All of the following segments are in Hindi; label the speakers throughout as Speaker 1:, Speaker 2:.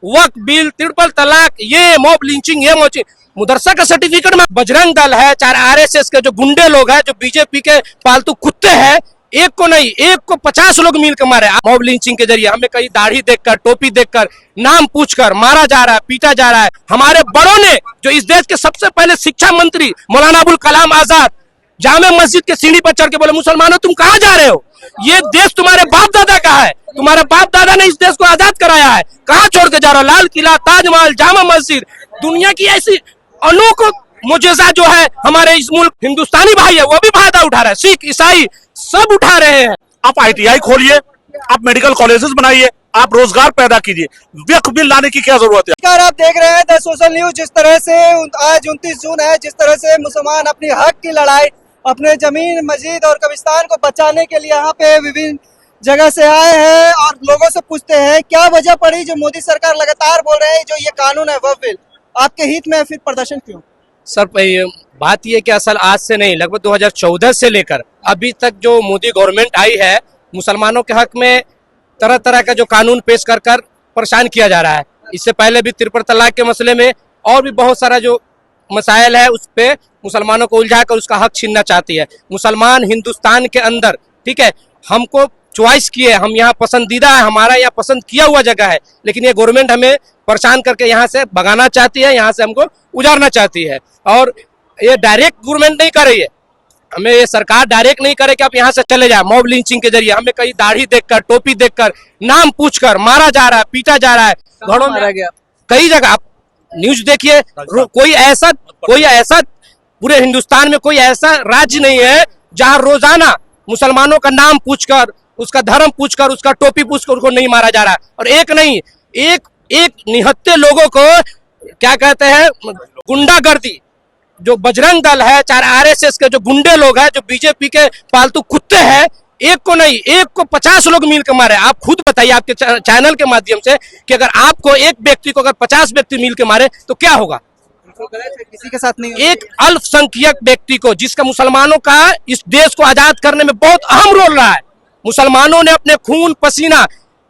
Speaker 1: वक्फ बिल, ट्रिपल तलाक, ये मॉब लिंचिंग, ये मॉचिंग, मुदरसा का सर्टिफिकेट में बजरंग दल है, चार आरएसएस के जो गुंडे लोग हैं, जो बीजेपी के पालतू कुत्ते हैं, एक को नहीं, एक को 50 लोग मिल के मारे मॉब लिंचिंग के जरिए। हमें कहीं दाढ़ी देखकर, टोपी देखकर, नाम पूछकर मारा जा रहा है, पीटा जा रहा है। हमारे बड़ों ने, जो इस देश के सबसे पहले शिक्षा मंत्री मौलाना अबुल कलाम आजाद, जामे मस्जिद के सीढ़ी पर चढ़ के बोले, मुसलमानों तुम कहाँ जा रहे हो, ये देश तुम्हारे बाप दादा का है, तुम्हारे बाप दादा ने इस देश को आजाद कराया है, कहाँ छोड़ के जा रहे हो? लाल किला, ताजमहल, जामा मस्जिद, दुनिया की ऐसी अनोखो मुजज़ा जो है हमारे इस मुल्क हिंदुस्तानी भाई है, वो भी फायदा उठा रहा है, सिख ईसाई सब उठा रहे हैं।
Speaker 2: आप आईटीआई खोलिए, आप मेडिकल कॉलेजेस बनाइए, आप रोजगार पैदा कीजिए, वक्फ बिल लाने की क्या जरूरत है?
Speaker 3: नमस्कार, आप देख रहे हैं द सोशल न्यूज। जिस तरह से आज 29 जून है, जिस तरह से मुसलमान अपनी हक की लड़ाई, अपने जमीन मस्जिद और कब्रिस्तान को बचाने के लिए यहाँ पे विभिन्न जगह से आए हैं और लोगों से पूछते हैं क्या वजह पड़ी जो मोदी सरकार लगातार बोल रहे हैं जो ये कानून है वक्फ बिल आपके हित में, फिर प्रदर्शन क्यों?
Speaker 1: सर बात यह कि असल आज से नहीं, लगभग 2014 से लेकर अभी तक जो मोदी गवर्नमेंट आई है, मुसलमानों के हक में तरह तरह का जो कानून पेश कर कर परेशान किया जा रहा है। इससे पहले भी ट्रिपल तलाक के मसले में और भी बहुत सारा जो मसाइल है उस पे मुसलमानों को उलझाकर उसका हक छीनना चाहती है। मुसलमान हिंदुस्तान के अंदर, ठीक है, हमको चॉइस किए, हम यहाँ पसंदीदा है, हमारा यहाँ पसंद किया हुआ जगह है, लेकिन ये गवर्नमेंट हमें परेशान करके यहाँ से भगाना चाहती है, यहाँ से हमको उजाड़ना चाहती है। और ये डायरेक्ट गवर्नमेंट नहीं कर रही है, हमें ये सरकार डायरेक्ट नहीं करे कि आप यहाँ से चले जाए मॉब लिंचिंग के जरिए। हमें कहीं दाढ़ी देखकर, टोपी देखकर, नाम पूछकर मारा जा रहा है, पीटा जा रहा है, घरों में गया कई जगह। आप न्यूज देखिए, कोई ऐसा पूरे हिंदुस्तान में कोई ऐसा राज्य नहीं है जहाँ रोजाना मुसलमानों का नाम पूछकर, उसका धर्म पूछकर, उसका टोपी पूछकर उनको नहीं मारा जा रहा है। और एक नहीं, एक निहत्थे लोगों को क्या कहते हैं, गुंडागर्दी, जो बजरंग दल है, चार आरएसएस के जो गुंडे लोग हैं, जो बीजेपी के पालतू कुत्ते हैं, एक को नहीं, एक को 50 लोग मिल के मारे। आप खुद बताइए आपके चैनल के माध्यम से कि अगर आपको एक व्यक्ति को अगर 50 व्यक्ति मिल के मारे तो क्या होगा?
Speaker 3: किसी के साथ नहीं,
Speaker 1: एक अल्पसंख्यक व्यक्ति को, जिसका मुसलमानों का इस देश को आजाद करने में बहुत अहम रोल रहा है, मुसलमानों ने अपने खून पसीना,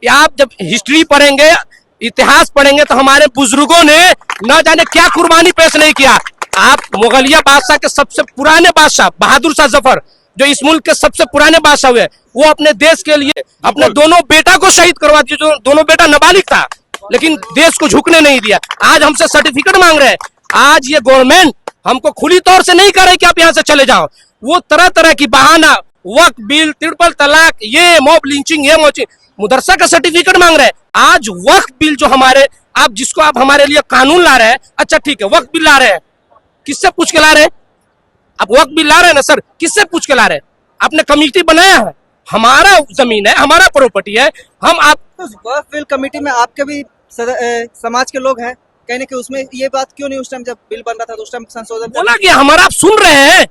Speaker 1: आप जब हिस्ट्री पढ़ेंगे, इतिहास पढ़ेंगे तो हमारे बुजुर्गों ने न जाने क्या कुर्बानी पेश नहीं किया। आप मुगलिया बादशाह के सबसे पुराने बादशाह बहादुर शाह जफर, जो इस मुल्क के सबसे पुराने बादशाह हुए, वो अपने देश के लिए अपने दोनों बेटा को शहीद करवा दिया, जो दोनों बेटा नाबालिग था, लेकिन देश को झुकने नहीं दिया। आज हमसे सर्टिफिकेट मांग रहे हैं। आज ये गवर्नमेंट हमको खुली तौर से नहीं कर रही कि आप यहाँ से चले जाओ, वो तरह तरह की बहाना, वक्फ बिल, ट्रिपल तलाक, ये मॉब लिंचिंग, ये मॉचिंग, मुदरसा का सर्टिफिकेट मांग रहे हैं। आज वक्फ बिल जो हमारे, आप जिसको आप हमारे लिए कानून ला रहे हैं, अच्छा ठीक है, वक्फ बिल ला रहे हैं, किससे पूछ के ला रहे हैं? आप वक्फ बिल ला रहे हैं ना सर, किससे पूछ के ला रहे हैं? आपने कमेटी बनाया है, हमारा जमीन है, हमारा प्रॉपर्टी है, हम आप
Speaker 3: वक्फ बिल कमेटी में आपके भी समाज के लोग हैं, कहने कि उसमें ये बात क्यों नहीं उस टाइम जब बिल बन रहा था तो उस टाइम संशोधन
Speaker 1: बोला कि हमारा आप सुन रहे हैं,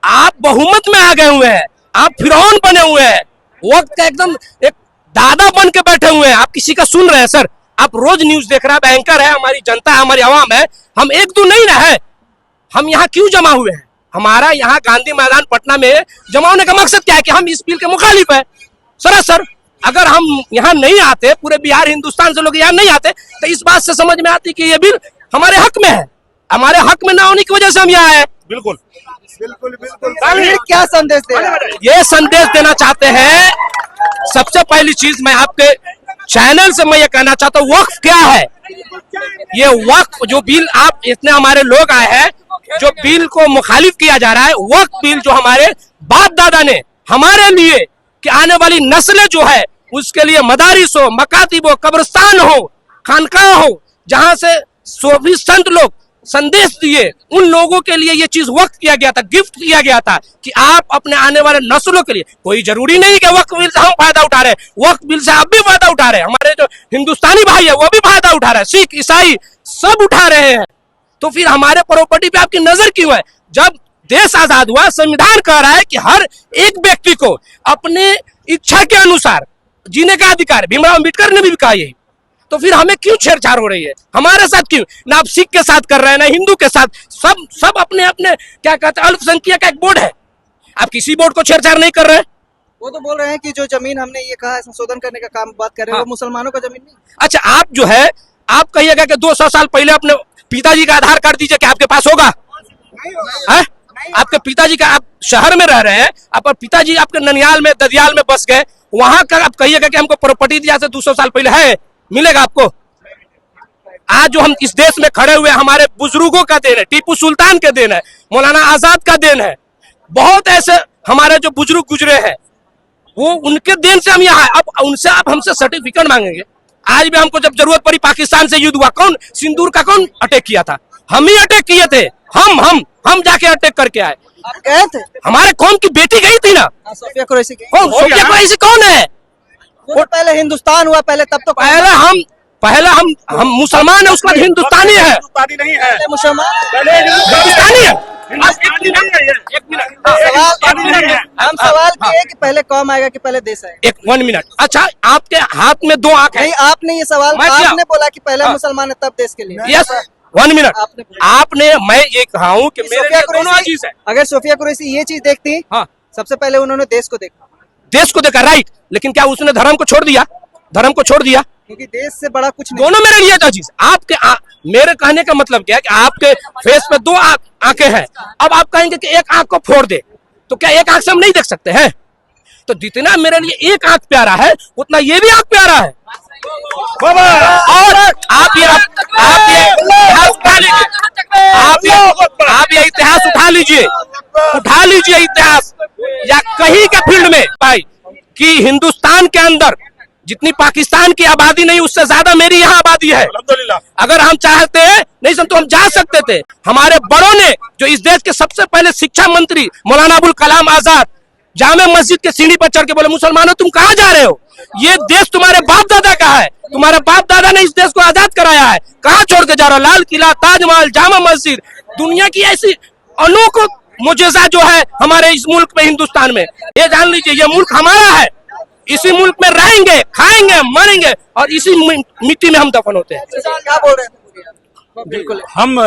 Speaker 1: आप बहुमत में आ गए हुए हैं, आप फिरौन बने हुए हैं, वक्त का एकदम एक दादा बन के बैठे हुए हैं, आप किसी का सुन रहे हैं? सर आप रोज न्यूज देख रहे हैं, एंकर है, हमारी जनता है, हमारी आवाम है, हम एक दो नहीं रहे, हम यहाँ क्यों जमा हुए हैं? हमारा यहाँ गांधी मैदान पटना में जमा होने का मकसद क्या है कि हम इस बिल के मुखालिफ है। सरासर अगर हम यहाँ नहीं आते, पूरे बिहार हिंदुस्तान से लोग यहाँ नहीं आते, तो इस बात से समझ में आती कि ये बिल हमारे हक में है, हमारे हक में ना होने की वजह से हम यहाँ आए।
Speaker 2: बिल्कुल
Speaker 3: बिल्कुल बिल्कुल। क्या संदेश दे रहे हैं?
Speaker 1: ये संदेश देना चाहते हैं, सबसे पहली चीज मैं आपके चैनल से मैं ये कहना चाहता हूँ, वक्फ क्या है? ये वक्फ जो बिल, आप इतने हमारे लोग आए हैं, जो बिल को मुखालिफ किया जा रहा है, वक्फ बिल जो हमारे बाप दादा ने हमारे लिए कि आने वाली नस्लें जो है उसके लिए मदारिस हो, मकातिब हो, कब्रिस्तान हो, खानकाह हो, जहां से सूफी संत लोग संदेश दिए, उन लोगों के लिए ये चीज वक्त किया गया था, गिफ्ट किया गया था कि आप अपने आने वाले नस्लों के लिए, कोई जरूरी नहीं कि वक्फ बिल से हम फायदा उठा रहे हैं, वक्फ बिल से आप भी फायदा उठा रहे हैं, हमारे जो हिंदुस्तानी भाई है वो भी फायदा उठा रहा है, सिख ईसाई सब उठा रहे हैं। तो फिर हमारे प्रॉपर्टी पे आपकी नजर क्यों है? जब देश आजाद हुआ, संविधान कह रहा है कि हर एक व्यक्ति को अपने इच्छा के अनुसार जीने का अधिकार, भीमराव अम्बेडकर ने भी कहा यही, तो फिर हमें क्यों छेड़छाड़ हो रही है? हमारे साथ क्यों? ना आप सिख के साथ कर रहे हैं, ना हिंदू के साथ, सब अपने अपने क्या कहते हैं, अल्पसंख्यक का एक बोर्ड है, आप किसी बोर्ड को छेड़छाड़ नहीं कर रहे हैं।
Speaker 3: वो तो बोल रहे हैं कि जो जमीन हमने ये कहा है संशोधन करने का काम बात कर रहे हैं, वो मुसलमानों का जमीन नहीं।
Speaker 1: अच्छा, आप जो है आप कहिएगा कि 200 साल पहले अपने पिताजी का आधार कार्ड दीजिए, क्या आपके पास होगा? है? आपके पिताजी का, आप शहर में रह रहे हैं, आप पिताजी आपके ननियाल में ददियाल में बस गए, वहां का आप कहिएगा कि हमको प्रॉपर्टी दिया से 200 साल पहले है, मिलेगा आपको? आज जो हम इस देश में खड़े हुए हमारे बुजुर्गों का देन है, टीपू सुल्तान के देन है, मौलाना आजाद का देन है, बहुत ऐसे हमारे जो बुजुर्ग गुजरे हैं, वो उनके देन से हम यहाँ हैं। अब उनसे आप हमसे सर्टिफिकेट मांगेंगे? आज भी हमको जब जरूरत पड़ी पाकिस्तान से युद्ध हुआ, कौन सिंदूर का कौन अटैक किया था? हम ही अटैक किए थे, हम जाके अटैक करके आए।
Speaker 3: आप गए थे?
Speaker 1: हमारे कौम की बेटी गई थी ना।
Speaker 3: सोफिया कुरैशी गई?
Speaker 1: कौन सोफिया कुरैशी कौन है?
Speaker 3: वो तो पहले हिंदुस्तान हुआ, पहले तब तो
Speaker 1: पहले हम मुसलमान है, उसके बाद हिंदुस्तानी है।
Speaker 2: हिंदुस्तानी नहीं है,
Speaker 3: मुसलमान
Speaker 1: हिंदुस्तानी है।
Speaker 2: एक मिनट,
Speaker 3: हम सवाल किए कि पहले कौम आएगा कि पहले देश आएगा?
Speaker 1: 1 मिनट। अच्छा, आपके हाथ में 2 आंख है?
Speaker 3: नहीं, आपने ये सवाल,
Speaker 1: मैं क्या?
Speaker 3: आपने बोला कि पहले मुसलमान है तब देश के लिए।
Speaker 1: Yes, 1 minute. आपने, मैं ये कहा हूँ कि मेरे
Speaker 3: सोफिया
Speaker 1: लिए दोनों
Speaker 3: कुरैशी,
Speaker 1: चीज है।
Speaker 3: अगर सोफिया कुरैशी ये चीज देखती,
Speaker 1: हाँ,
Speaker 3: सबसे पहले उन्होंने देश को देखा,
Speaker 1: देश को देखा, राइट, लेकिन क्या उसने धर्म को छोड़ दिया? धर्म को छोड़ दिया?
Speaker 3: क्योंकि देश से बड़ा कुछ नहीं।
Speaker 1: दोनों मेरे लिए चीज। मेरे कहने का मतलब क्या है कि आपके फेस पे 2 आंखें हैं, अब आप कहेंगे कि एक आंख को फोड़ दे, तो क्या एक आंख से हम नहीं देख सकते हैं? तो जितना मेरे लिए एक आंख प्यारा है, उतना ये भी आंख प्यारा है। और आप ये इतिहास उठा लीजिए, आप ये इतिहास उठा लीजिए इतिहास, या कहीं के फील्ड में भाई, कि हिंदुस्तान के अंदर जितनी पाकिस्तान की आबादी नहीं, उससे ज्यादा मेरी यहाँ आबादी है। अगर हम चाहते नहीं तो हम जा सकते थे। हमारे बड़ों ने, जो इस देश के सबसे पहले शिक्षा मंत्री मौलाना अबुल कलाम आजाद, जामे मस्जिद के सीढ़ी पर चढ़ के बोले, मुसलमानों तुम कहाँ जा रहे हो? ये देश तुम्हारे बाप दादा का है, तुम्हारे बाप दादा ने इस देश को आजाद कराया है, कहाँ छोड़ के जा रहे हो? लाल किला, ताजमहल, जामा मस्जिद, दुनिया की ऐसी अनोखी मुजज़ा जो है हमारे इस मुल्क में, हिंदुस्तान में, ये जान लीजिए, ये मुल्क हमारा है। इसी मुल्क में रहेंगे, खाएंगे, मरेंगे, और इसी मिट्टी में हम दफन होते हैं।
Speaker 3: क्या बोल रहे थे?
Speaker 2: बिल्कुल, हम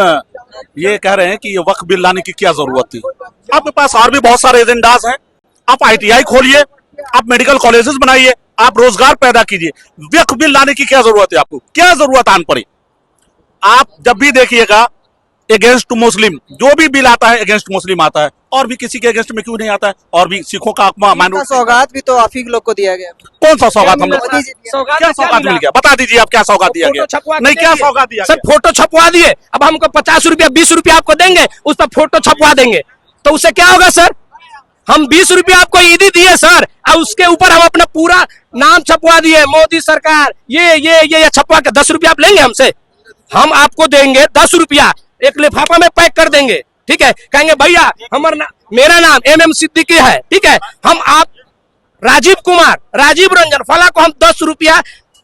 Speaker 2: ये कह रहे हैं कि ये वक्फ बिल लाने की क्या जरूरत थी? आपके पास और भी बहुत सारे एजेंडाज हैं। आप ITI खोलिए, आप मेडिकल कॉलेजेस बनाइए, आप रोजगार पैदा कीजिए। वक्फ बिल लाने की क्या जरूरत है? आपको क्या जरूरत आन पड़ी? आप जब भी देखिएगा अगेंस्ट मुस्लिम, जो भी बिल आता है अगेंस्ट मुस्लिम आता है, और भी किसी के अगेंस्ट में क्यों नहीं आता है? और भी सिखों का
Speaker 3: सौगात भी तो आप ही लोग को दिया गया।
Speaker 2: कौन सा सौगात? हम लोग क्या सौगात मिल गया? बता दीजिए आप, क्या सौगात दिया गया? नहीं, क्या सौगात दिया?
Speaker 1: सर फोटो छपवा दिए, अब हमको 50 रुपया 20 रुपया आपको देंगे, उस पर फोटो छपवा देंगे, तो उससे क्या होगा सर? हम 20 रुपया आपको ईदी दिए सर, और उसके ऊपर हम अपना पूरा नाम छपवा दिए, मोदी सरकार, ये छपवा के 10 रुपया आप लेंगे हमसे? हम आपको देंगे 10 रुपया, एक लिफाफा में पैक कर देंगे, ठीक है? कहेंगे भैया मेरा नाम MM सिद्दीकी है, ठीक है? हम आप राजीव कुमार, राजीव रंजन फला को हम 10 रुपया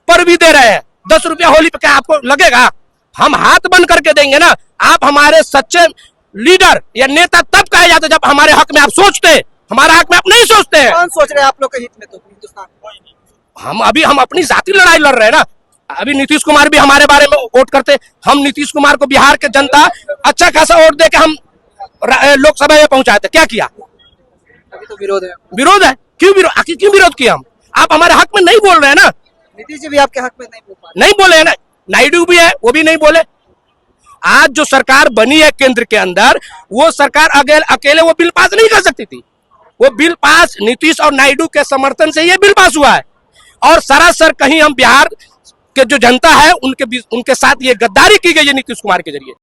Speaker 1: पर भी दे रहे हैं। 10 रुपया होली पे क्या आपको लगेगा? हम हाथ बंद करके देंगे ना। आप हमारे सच्चे लीडर या नेता तब कहे जाते जब हमारे हक में आप सोचते, हमारा हक में आप नहीं सोचते हैं।
Speaker 3: कौन सोच रहे हैं आप लोग के हित में? तो हिंदुस्तान
Speaker 1: हम अपनी जाति लड़ाई लड़ रहे हैं ना। अभी नीतीश कुमार भी हमारे बारे में वोट करते, हम नीतीश कुमार को बिहार के जनता अच्छा खासा वोट दे के हम लोकसभा में पहुंचाए थे, क्या किया?
Speaker 3: अभी तो विरोध है।
Speaker 1: विरोध है, आखिर क्यों विरोध किया? हम आप हमारे हक में नहीं बोल रहे हैं ना।
Speaker 3: नीतीश जी भी आपके हक में
Speaker 1: नहीं बोले है ना, नायडू भी है, वो भी नहीं बोले। आज जो सरकार बनी है केंद्र के अंदर, वो सरकार अकेले वो बिल पास नहीं कर सकती थी। वो बिल पास नीतीश और नायडू के समर्थन से ये बिल पास हुआ है। और सरासर कहीं हम बिहार के जो जनता है उनके साथ ये गद्दारी की गई है नीतीश कुमार के जरिए।